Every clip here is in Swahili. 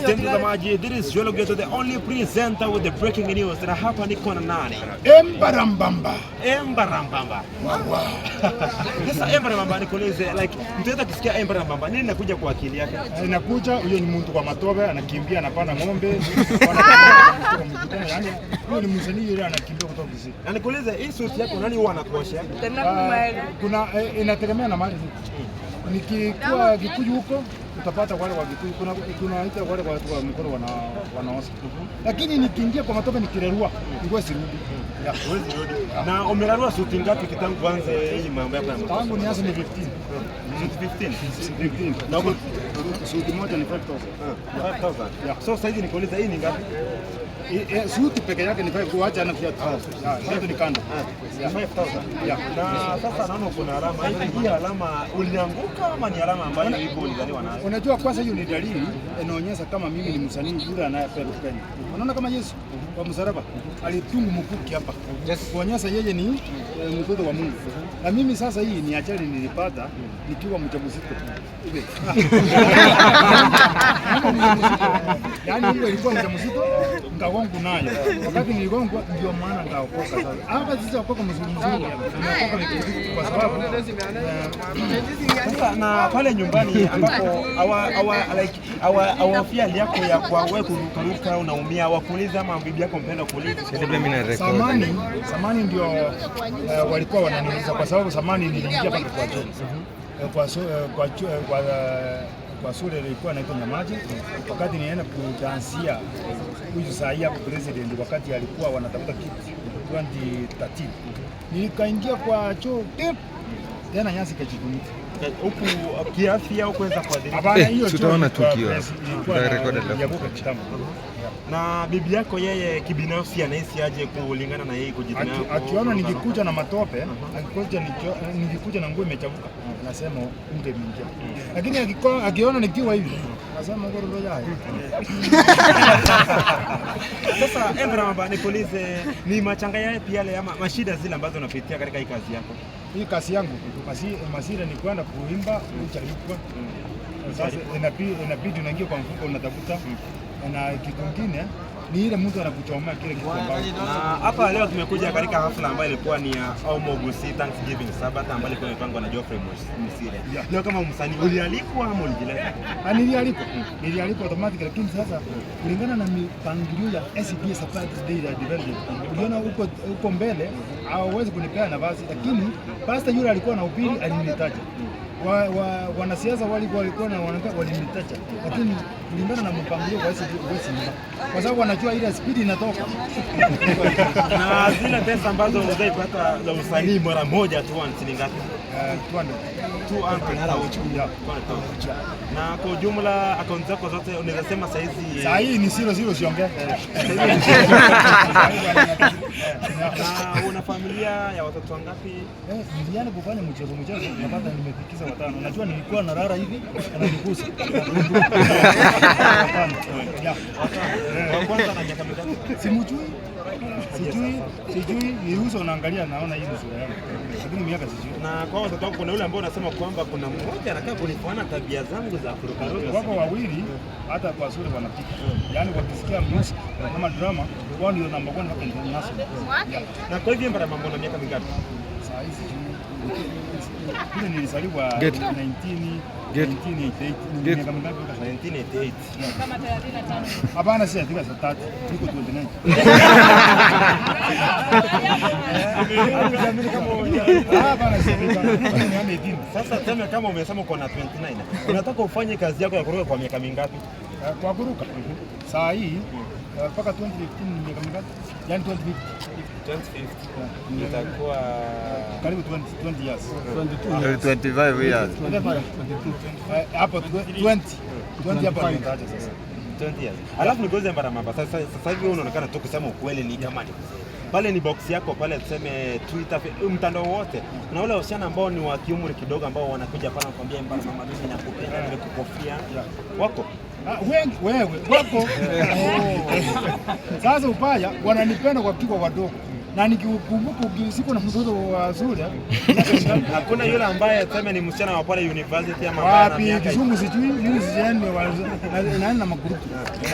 Ladies mtazamaji, this is Joel Geto, the only presenter with the breaking news. Na hapa niko na nani? Embarambamba. Wow. Sasa Embarambamba nikuulize, like mtaweza kusikia Embarambamba nini inakuja kwa akili yake? Inakuja huyo ni mtu kwa matobe, anakimbia anapanda ng'ombe. Yani huyo ni msanii yule anakimbia kutoka Kisii. Na nikuulize, hii suit yako nani huwa anakuosha? Kuna inategemea na mali. Nikikuwa Gikuyu huko utapata wale wa Gikuyu, tunaita wale watu wa mkono wanaosha. Lakini nikiingia kwa matope nikirarua ngoe sirudi. Na umerarua suti ngapi kitangu kwanza hii mambo yako? Tangu nianze ni 15. 15. Na suti moja ni 5,000. 5,000. So sasa hivi nikuuliza hii ni ngapi? Suti peke yake ni 5,000, kuacha na kiatu. Kiatu ni kando. 5,000. Na sasa naona kuna alama. Hii alama ulianguka ama ni alama ambayo iko ulizaliwa nayo? Unajua kwanza hiyo ni dalili inaonyesha kama mimi ni msanii yule anayependa Kenya. Unaona kama Yesu kwa msalaba alitungu mkuki hapa. Kuonyesha yeye ni mtoto wa Mungu. Na mimi sasa hii ni ajali nilipata nikiwa mjamzito. Yaani hiyo ilikuwa mjamzito ngagongo nayo. Wakati niligongo ndio maana ngaokoka sasa. Hapa sisi wakoka mzuri. Naokoka kwa sababu sasa na pale nyumbani ambapo awafia hali yako ya kwa wewe kurukaruka unaumia wakuuliza ama bibi yako mpenda kuuliza? Samani ndio walikuwa wananiuliza kwa sababu samani niliingia pale kwa kwa shule ilikuwa inaitwa Nyamaji. Wakati nienda kudansia huyu sahihi president, wakati alikuwa wanatafuta kiti 2013, nikaingia kwa choo tena nyasi kajifunika huku kiafya au kuweza kuadhirisha. Hapana, hiyo tutaona tukio kwa record ya kitambo. Na bibi yako yeye kibinafsi anahisi aje kulingana na yeye kujidina yako? Akiona nikikuja na matope, nikikuja na nguo imechafuka, nasema unge mingia. Lakini akiona nikiwa hivi, nasema ngoro ndio yeye. Sasa Embarambamba nikuulize, ni machanga yapi yale ama mashida zile ambazo unapitia katika hii kazi yako? Hii kazi yangu masira ni kwenda kuimba uchalipwa. Sasa inabidi unaingia kwa mfuko unatafuta, na kitu kingine ni ile mtu anakuchomea kile kitu ambacho. Na hapa leo tumekuja katika hafla ambayo ilikuwa ni ya Omogusi Thanksgiving Sabbath ambayo ilikuwa imepangwa na Geoffrey Musire. Leo kama msanii ulialikwa ama ulijileta? Nilialikwa automatic, lakini sasa kulingana na mipangilio ya SBS Sabbath Day Development, uliona huko mbele hawezi kunipea nafasi, lakini pastor yule alikuwa na upili alinitaja. Wanasiasa walikuwa na walinitaja, lakini kulingana na mpangilio kwa SBS kwa sababu wanajua ile speed inatoka. Na zile pesa ambazo unaipata za usanii mara moja tu ni ngapi? 200,000. Na kwa jumla akaunti zako zote unaweza sema saa hii ni 00 siongea. Na una familia ya watoto wangapi? Niliana kufanya mchezo napata nimefikiza 5. Unajua nilikuwa na rara hivi ananigusa. Kwanza na miaka mingapi? Sijui ni uso unaangalia naona hii ni sura yangu. Lakini miaka sijui. Na kwa watoto wako kuna yule ambaye unasema kwamba kuna mmoja anakaa kunifuana tabia zangu za kurukaruka. Wako wawili hata kwa shule wanapika. Yaani wakisikia music kama drama wao ndio namba 1 hapa international. Na kwa hivyo Embarambamba una miaka mingapi? Saa hizi kile nilizaliwa 1988. Miaka mingapi? 1988. Kama 35. Hapana, si atika 3. Niko 29. Hapana, si atika. Sasa tena kama umesema uko na 29, unataka ufanye kazi yako ya kuruka kwa miaka mingapi? Kwa kuruka saa hii mpaka 2015 ni miaka mingapi? Yaani 2015 itakuwa karibu 20 years. 25 years. Hapo 20 hapo nitaje sasa. 20 years. Alafu nikoze Embarambamba. Sasa hivi unaonekana tu kusema ukweli ni kama ni pale ni box yako pale tuseme Twitter, mtandao wote. Kuna wale wasichana ambao ni wa kiumri kidogo ambao wanakuja pale nakwambia Embarambamba mimi nakupenda nimekukofia. Wako? Wewe wako. Sasa upaya wananipenda kwa kiko wadogo. na nikikumbuka siku na mtoto wa Zuria Hakuna yule ambaye tuseme ni msichana wa pale university ama wapi Kisumu sijui mimi sijani na makurutu.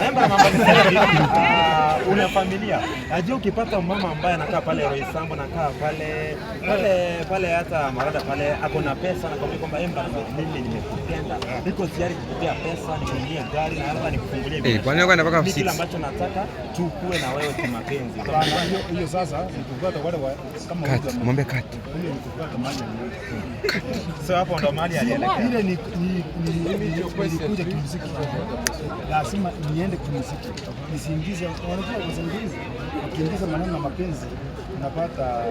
Naomba mambo sasa una familia. Najua ukipata mama ambaye anakaa pale Roysambu anakaa pale hata Marada pale ako na pesa na kwamba mimi nimekupenda. Niko tayari kukupea pesa, nikununulie gari na hata nikufungulie biashara. Kwa nini kwenda mpaka kile ambacho nataka tukue na wewe kimapenzi. Hiyo sasa nikufuata wale kama kati, mwombe kati. Hiyo nikufuata mali. So hapo ndo mali alielekea. Ile ni kuja kimuziki. Lazima niende kimuziki. Nisiingize wanajua kusingiza. Ukiingiza maneno ya mapenzi unapata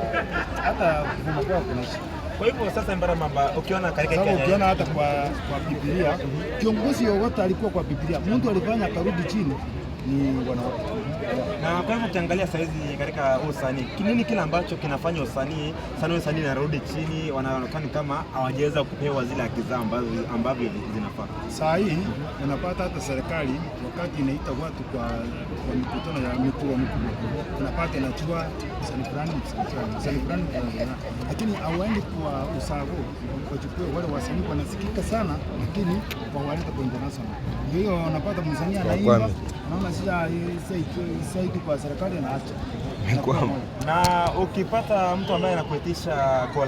hata kuvumbua kuna shida. Kwa hivyo sasa mbara mamba ukiona katika Kenya, ukiona hata kwa Biblia kiongozi yoyote alikuwa kwa Biblia, mtu alifanya akarudi chini ni wanawake. Na kwa hivyo ukiangalia saizi katika usanii, nini kile ambacho kinafanya usanii narudi chini, wanaonekana kama hawajaweza kupewa zile haki zao ambavyo zinafaa. Saa hii unapata hata serikali wakati inaita watu kwa mikutano ya mikubwa, unapata inachua msanii fulani, lakini hawaendi kwa usago wachukue wale wasanii wanasikika sana, lakini wawaleta kwa international. Hiyo unapata msanii anaimba, naona sasa kwa serikali na acha. Na ukipata mtu ambaye anakuitisha